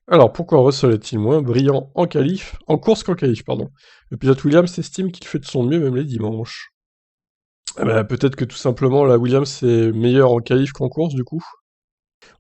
Alors, pourquoi Russell est-il moins brillant en course qu'en qualif, pardon? Le pilote Williams estime qu'il fait de son mieux même les dimanches. Eh ben, peut-être que tout simplement, la Williams est meilleure en qualif qu'en course, du coup.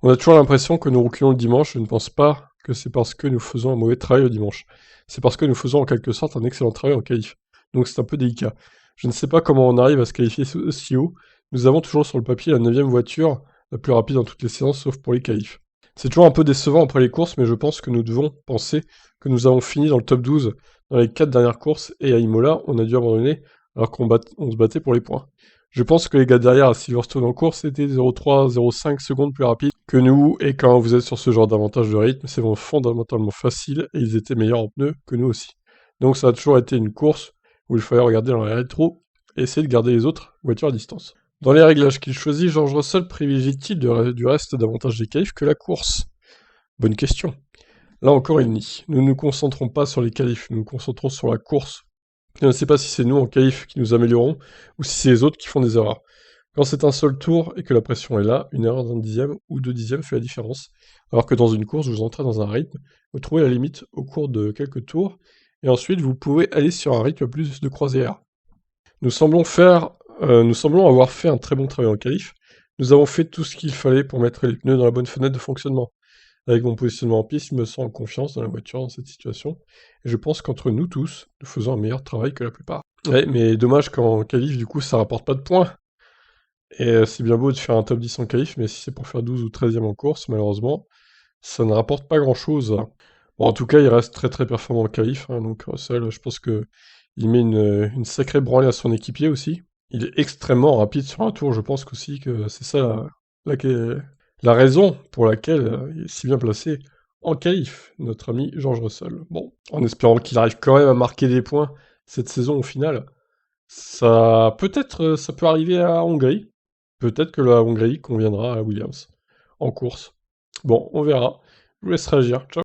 On a toujours l'impression que nous reculons le dimanche, je ne pense pas que c'est parce que nous faisons un mauvais travail le dimanche. C'est parce que nous faisons en quelque sorte un excellent travail en qualif. Donc c'est un peu délicat. Je ne sais pas comment on arrive à se qualifier aussi haut. Nous avons toujours sur le papier la 9ème voiture la plus rapide dans toutes les séances, sauf pour les qualifs. C'est toujours un peu décevant après les courses, mais je pense que nous devons penser que nous avons fini dans le top 12 dans les 4 dernières courses, et à Imola, on a dû abandonner alors on se battait pour les points. Je pense que les gars derrière à Silverstone en course étaient 0,3, 0,5 secondes plus rapides que nous, et quand vous êtes sur ce genre d'avantage de rythme, c'est vraiment fondamentalement facile, et ils étaient meilleurs en pneus que nous aussi. Donc ça a toujours été une course où il fallait regarder dans les rétros et essayer de garder les autres voitures à distance. Dans les réglages qu'il choisit, George Russell privilégie-t-il du reste davantage des qualifs que la course? Bonne question. Là encore, il nie. Nous ne nous concentrons pas sur les qualifs, nous nous concentrons sur la course. Je ne sais pas si c'est nous en qualif qui nous améliorons, ou si c'est les autres qui font des erreurs. Quand c'est un seul tour et que la pression est là, une erreur d'un dixième ou 2 dixièmes fait la différence. Alors que dans une course, vous entrez dans un rythme, vous trouvez la limite au cours de quelques tours, et ensuite vous pouvez aller sur un rythme plus de croisière. Nous semblons avoir fait un très bon travail en qualif. Nous avons fait tout ce qu'il fallait pour mettre les pneus dans la bonne fenêtre de fonctionnement. Avec mon positionnement en piste, je me sens en confiance dans la voiture dans cette situation, et je pense qu'entre nous tous, nous faisons un meilleur travail que la plupart. Ouais, mais dommage qu'en qualif, du coup, ça rapporte pas de points. Et c'est bien beau de faire un top 10 en qualif, mais si c'est pour faire 12 ou 13e en course, malheureusement, ça ne rapporte pas grand-chose. Bon, en tout cas, il reste très très performant en qualif, hein, donc Russell, je pense que il met une sacrée branlée à son équipier aussi. Il est extrêmement rapide sur un tour, je pense qu'aussi que c'est ça la raison pour laquelle il est si bien placé en qualif, notre ami George Russell. Bon, en espérant qu'il arrive quand même à marquer des points cette saison au final. Ça peut arriver à Hongrie. Peut-être que la Hongrie conviendra à Williams en course. Bon, on verra. Je vous laisse réagir. Ciao.